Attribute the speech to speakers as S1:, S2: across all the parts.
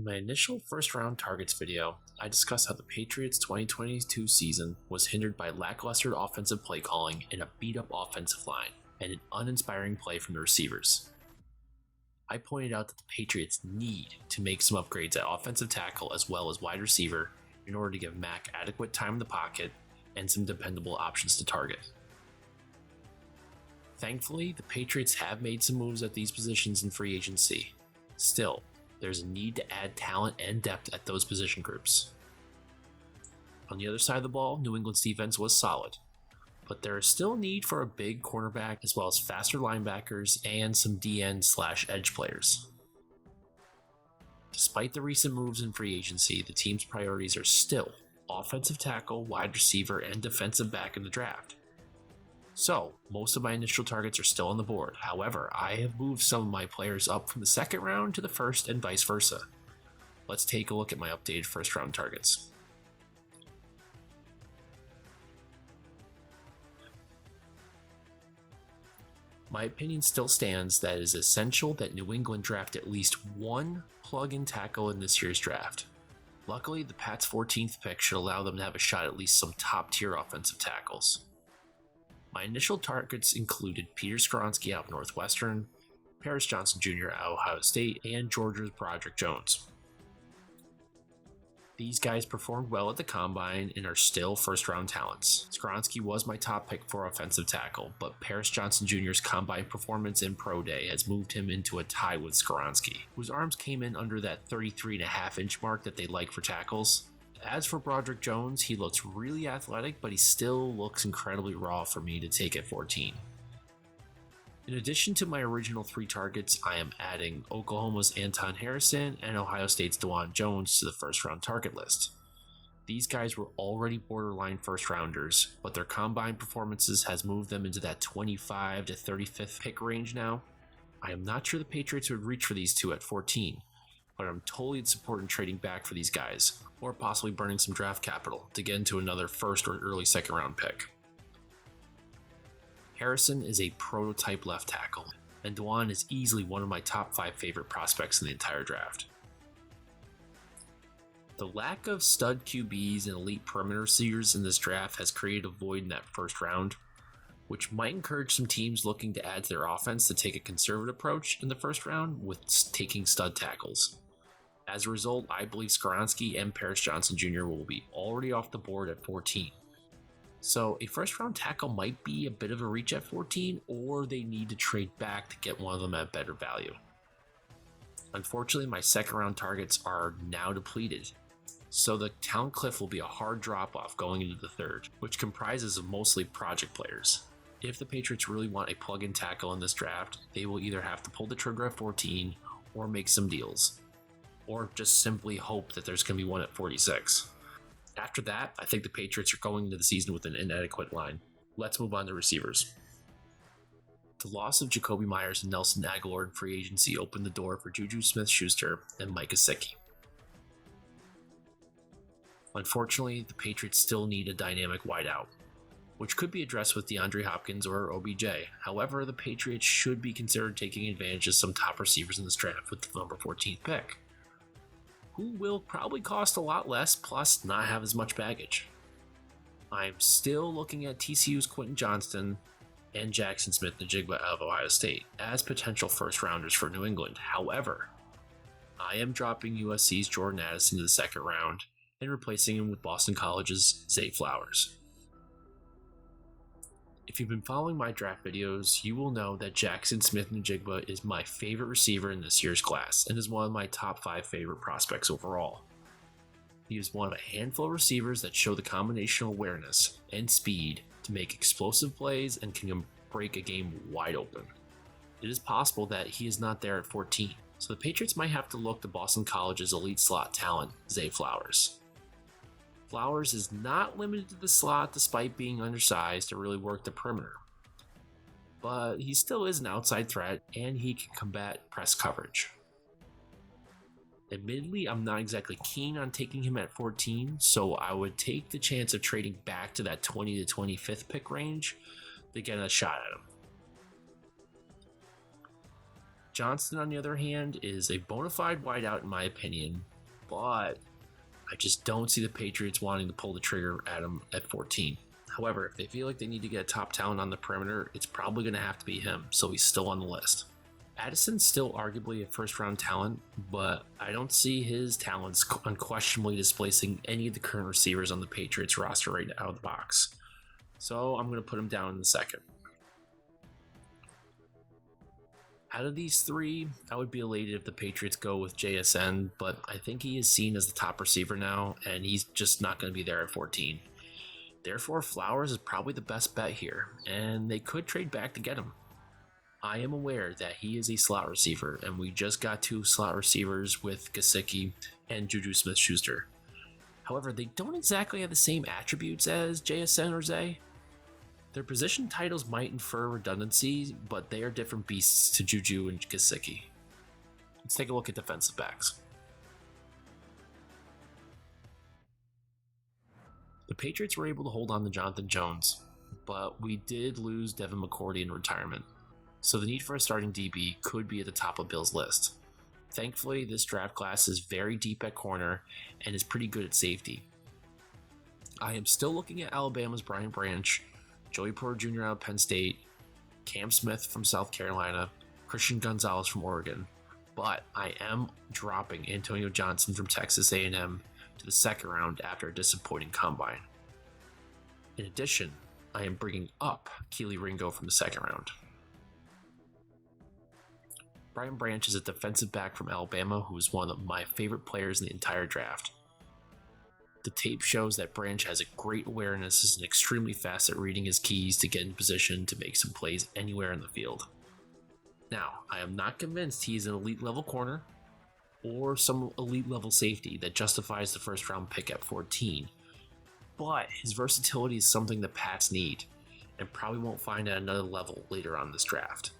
S1: my initial first round targets video, I discussed how the Patriots' 2022 season was hindered by lackluster offensive play calling and a beat up offensive line, and an uninspiring play from the receivers. I pointed out that the Patriots need to make some upgrades at offensive tackle as well as wide receiver in order to give Mac adequate time in the pocket and some dependable options to target. Thankfully, the Patriots have made some moves at these positions in free agency. Still, there's a need to add talent and depth at those position groups. On the other side of the ball, New England's defense was solid, but there is still a need for a big cornerback as well as faster linebackers and some DN/edge players. Despite the recent moves in free agency, the team's priorities are still offensive tackle, wide receiver, and defensive back in the draft. So, most of my initial targets are still on the board. However, I have moved some of my players up from the second round to the first and vice versa. Let's take a look at my updated first round targets. My opinion still stands that it is essential that New England draft at least one plug-in tackle in this year's draft. Luckily, the Pats' 14th pick should allow them to have a shot at least some top-tier offensive tackles. My initial targets included Peter Skoronski out of Northwestern, Paris Johnson Jr. out of Ohio State, and Georgia's dawandjones. These guys performed well at the combine and are still first-round talents. Skoronski was my top pick for offensive tackle, but Paris Johnson Jr.'s combine performance in Pro Day has moved him into a tie with Skoronski, whose arms came in under that 33.5-inch mark that they like for tackles. As for dawandjones, he looks really athletic, but he still looks incredibly raw for me to take at 14. In addition to my original 3 targets, I am adding Oklahoma's Anton Harrison and Ohio State's dawandjones to the first round target list. These guys were already borderline first rounders, but their combine performances has moved them into that 25 to 35th pick range now. I am not sure the Patriots would reach for these two at 14, but I'm totally in support in trading back for these guys, or possibly burning some draft capital to get into another first or early second round pick. Harrison is a prototype left tackle, and Dawand is easily one of my top 5 favorite prospects in the entire draft. The lack of stud QBs and elite perimeter receivers in this draft has created a void in that first round, which might encourage some teams looking to add to their offense to take a conservative approach in the first round with taking stud tackles. As a result, I believe Skoronski and Paris Johnson Jr. will be already off the board at 14. So a first round tackle might be a bit of a reach at 14, or they need to trade back to get one of them at better value. Unfortunately, my second round targets are now depleted, so the talent cliff will be a hard drop off going into the third, which comprises of mostly project players. If the Patriots really want a plug-in tackle in this draft, they will either have to pull the trigger at 14 or make some deals, or just simply hope that there's going to be one at 46. After that, I think the Patriots are going into the season with an inadequate line. Let's move on to receivers. The loss of Jakobi Meyers and Nelson Aguilar in free agency opened the door for Juju Smith-Schuster and Mike Gesicki. Unfortunately, the Patriots still need a dynamic wideout, which could be addressed with DeAndre Hopkins or OBJ. However, the Patriots should be considered taking advantage of some top receivers in this draft with the number 14th pick, who will probably cost a lot less, plus not have as much baggage. I'm still looking at TCU's Quentin Johnston and jaxonsmithnjigba out of Ohio State as potential first rounders for New England. However, I am dropping USC's Jordan Addison to the second round and replacing him with Boston College's Zayflowers. If you've been following my draft videos, you will know that jaxonsmithnjigba is my favorite receiver in this year's class and is one of my top 5 favorite prospects overall. He is one of a handful of receivers that show the combinational awareness and speed to make explosive plays and can break a game wide open. It is possible that he is not there at 14, so the Patriots might have to look to Boston College's elite slot talent, Zayflowers. Flowers is not limited to the slot despite being undersized to really work the perimeter, but he still is an outside threat and he can combat press coverage. Admittedly, I'm not exactly keen on taking him at 14, so I would take the chance of trading back to that 20 to 25th pick range to get a shot at him. Johnston, on the other hand, is a bona fide wideout in my opinion, but I just don't see the Patriots wanting to pull the trigger at him at 14. However, if they feel like they need to get a top talent on the perimeter, it's probably going to have to be him, so he's still on the list. Addison's still arguably a first-round talent, but I don't see his talents unquestionably displacing any of the current receivers on the Patriots roster right out of the box. So I'm going to put him down in the second. Out of these three, I would be elated if the Patriots go with JSN, but I think he is seen as the top receiver now, and he's just not going to be there at 14. Therefore, Flowers is probably the best bet here, and they could trade back to get him. I am aware that he is a slot receiver, and we just got 2 slot receivers with Gesicki and Juju Smith-Schuster. However, they don't exactly have the same attributes as JSN or Zay. Their position titles might infer redundancy, but they are different beasts to Juju and Gesicki. Let's take a look at defensive backs. The Patriots were able to hold on to Jonathan Jones, but we did lose Devin McCourty in retirement, so the need for a starting DB could be at the top of Bill's list. Thankfully, this draft class is very deep at corner and is pretty good at safety. I am still looking at Alabama's Brian Branch, Joey Porter Jr. out of Penn State, Cam Smith from South Carolina, Christian Gonzalez from Oregon, but I am dropping Antonio Johnson from Texas A&M to the second round after a disappointing combine. In addition, I am bringing up Kelee Ringo from the second round. Brian Branch is a defensive back from Alabama who is one of my favorite players in the entire draft. The tape shows that Branch has a great awareness and extremely fast at reading his keys to get in position to make some plays anywhere in the field. Now, I am not convinced he is an elite level corner or some elite level safety that justifies the first round pick at 14, but his versatility is something the Pats need and probably won't find at another level later on in this draft.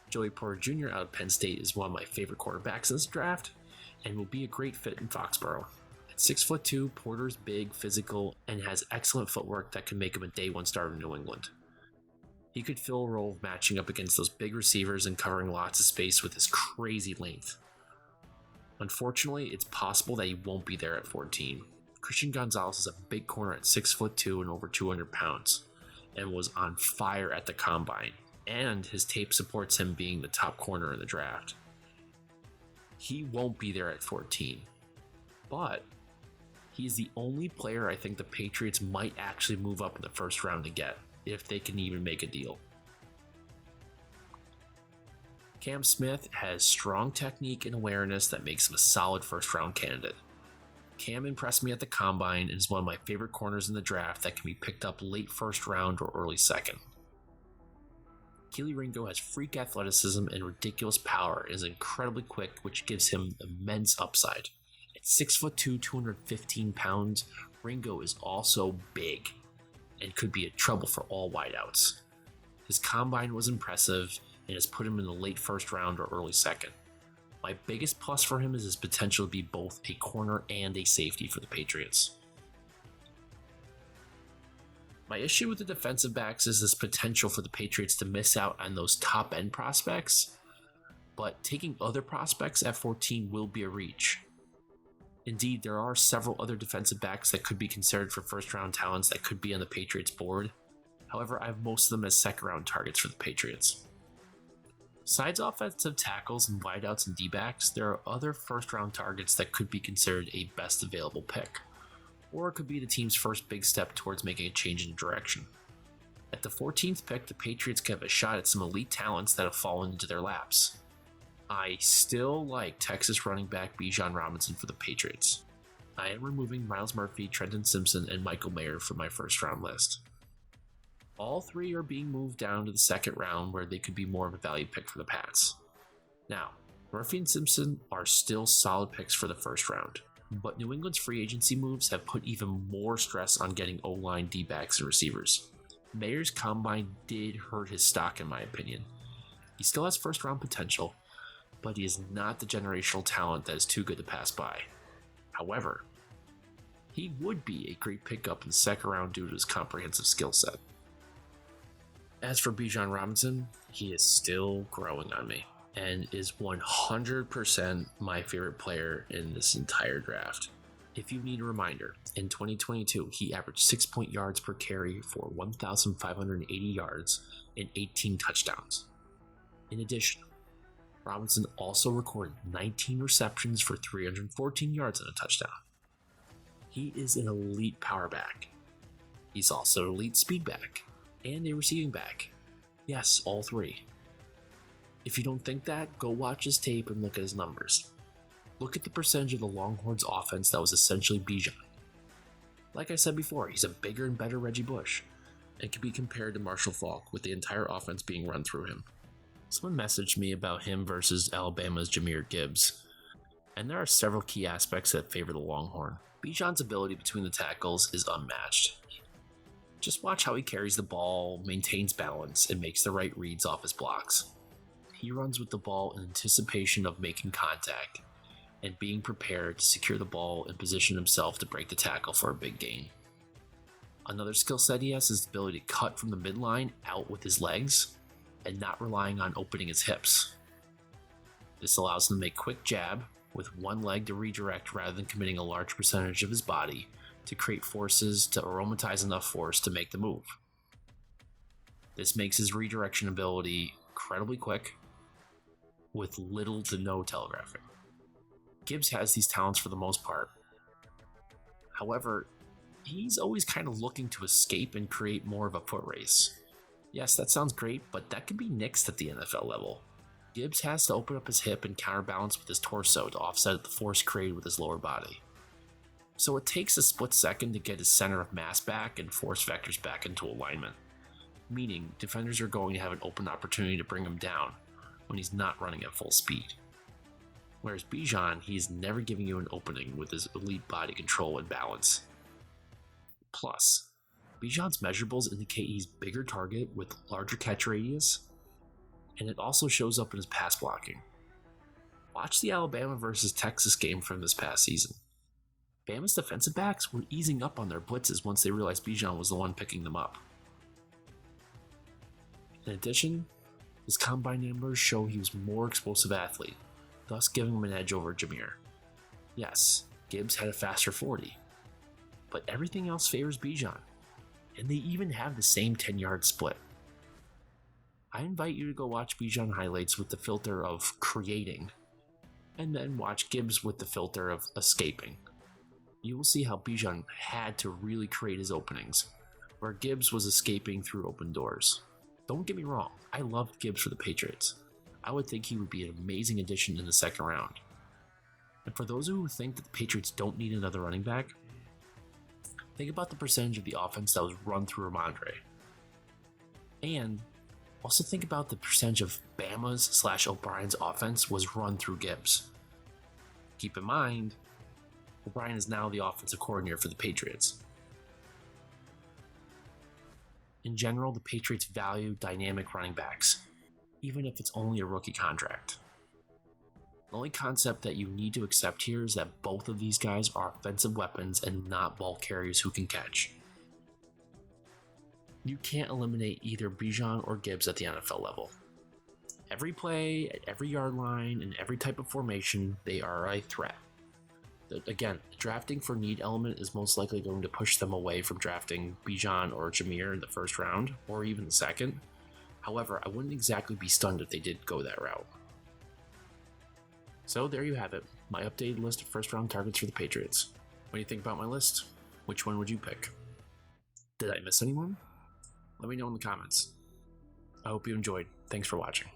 S1: Joey Porter Jr. out of Penn State is one of my favorite quarterbacks in this draft and will be a great fit in Foxborough. At 6'2", Porter is big, physical, and has excellent footwork that can make him a day one starter in New England. He could fill a role of matching up against those big receivers and covering lots of space with his crazy length. Unfortunately, it's possible that he won't be there at 14. Christian Gonzalez is a big corner at 6'2" and over 200 pounds, and was on fire at the combine, and his tape supports him being the top corner in the draft. He won't be there at 14, but he is the only player I think the Patriots might actually move up in the first round to get, if they can even make a deal. Cam Smith has strong technique and awareness that makes him a solid first round candidate. Cam impressed me at the combine and is one of my favorite corners in the draft that can be picked up late first round or early second. Kelee Ringo has freak athleticism and ridiculous power and is incredibly quick, which gives him immense upside. At 6'2", 215 pounds, Ringo is also big and could be a trouble for all wideouts. His combine was impressive and has put him in the late first round or early second. My biggest plus for him is his potential to be both a corner and a safety for the Patriots. My issue with the defensive backs is this potential for the Patriots to miss out on those top end prospects, but taking other prospects at 14 will be a reach. Indeed, there are several other defensive backs that could be considered for first round talents that could be on the Patriots board. However, I have most of them as second round targets for the Patriots. Besides offensive tackles and wideouts and D-backs, there are other first round targets that could be considered a best available pick, or it could be the team's first big step towards making a change in direction. At the 14th pick, the Patriots can have a shot at some elite talents that have fallen into their laps. I still like Texas running back Bijanrobinson for the Patriots. I am removing Myles Murphy, Trenton Simpson, and Michael Mayer from my first round list. All three are being moved down to the second round where they could be more of a value pick for the Pats. Now, Murphy and Simpson are still solid picks for the first round, but New England's free agency moves have put even more stress on getting O-line, D-backs, and receivers. Mayer's combine did hurt his stock in my opinion. He still has first round potential, but he is not the generational talent that is too good to pass by. However, he would be a great pickup in the second round due to his comprehensive skill set. As for Bijanrobinson, he is still growing on me. and is 100% my favorite player in this entire draft. If you need a reminder, in 2022, he averaged 6 yards per carry for 1,580 yards and 18 touchdowns. In addition, Robinson also recorded 19 receptions for 314 yards and a touchdown. He is an elite power back. He's also an elite speed back and a receiving back. Yes, all three. If you don't think that, go watch his tape and look at his numbers. Look at the percentage of the Longhorns offense that was essentially Bijan. Like I said before, he's a bigger and better Reggie Bush and can be compared to Marshall Faulk with the entire offense being run through him. Someone messaged me about him versus Alabama's Jahmyr Gibbs, and there are several key aspects that favor the Longhorn. Bijan's ability between the tackles is unmatched. Just watch how he carries the ball, maintains balance, and makes the right reads off his blocks. He runs with the ball in anticipation of making contact and being prepared to secure the ball and position himself to break the tackle for a big gain. Another skill set he has is the ability to cut from the midline out with his legs and not relying on opening his hips. This allows him to make quick jab with one leg to redirect rather than committing a large percentage of his body to create forces to aromatize enough force to make the move. This makes his redirection ability incredibly quick with little to no telegraphing. Gibbs has these talents for the most part. However, he's always kind of looking to escape and create more of a foot race. Yes, that sounds great, but that can be nixed at the NFL level. Gibbs has to open up his hip and counterbalance with his torso to offset the force created with his lower body. So it takes a split second to get his center of mass back and force vectors back into alignment, meaning defenders are going to have an open opportunity to bring him down when he's not running at full speed. Whereas Bijan, he's never giving you an opening with his elite body control and balance. Plus, Bijan's measurables indicate he's bigger target with larger catch radius, and it also shows up in his pass blocking. Watch the Alabama versus Texas game from this past season. Bama's defensive backs were easing up on their blitzes once they realized Bijan was the one picking them up. In addition, his combine numbers show he was a more explosive athlete, thus giving him an edge over Jahmyr. Yes, Gibbs had a faster 40, but everything else favors Bijan, and they even have the same 10-yard split. I invite you to go watch Bijan highlights with the filter of creating, and then watch Gibbs with the filter of escaping. You will see how Bijan had to really create his openings, where Gibbs was escaping through open doors. Don't get me wrong, I loved Gibbs for the Patriots. I would think he would be an amazing addition in the second round. And for those who think that the Patriots don't need another running back, think about the percentage of the offense that was run through Ramondre. And also think about the percentage of Bama's/O'Brien's offense was run through Gibbs. Keep in mind, O'Brien is now the offensive coordinator for the Patriots. In general, the Patriots value dynamic running backs, even if it's only a rookie contract. The only concept that you need to accept here is that both of these guys are offensive weapons and not ball carriers who can catch. You can't eliminate either Bijan or Gibbs at the NFL level. Every play, at every yard line, and every type of formation, they are a threat. Again, the drafting for need element is most likely going to push them away from drafting Bijan or Jahmyr in the first round, or even the second. However, I wouldn't exactly be stunned if they did go that route. So there you have it, my updated list of first round targets for the Patriots. What do you think about my list? Which one would you pick? Did I miss anyone? Let me know in the comments. I hope you enjoyed. Thanks for watching.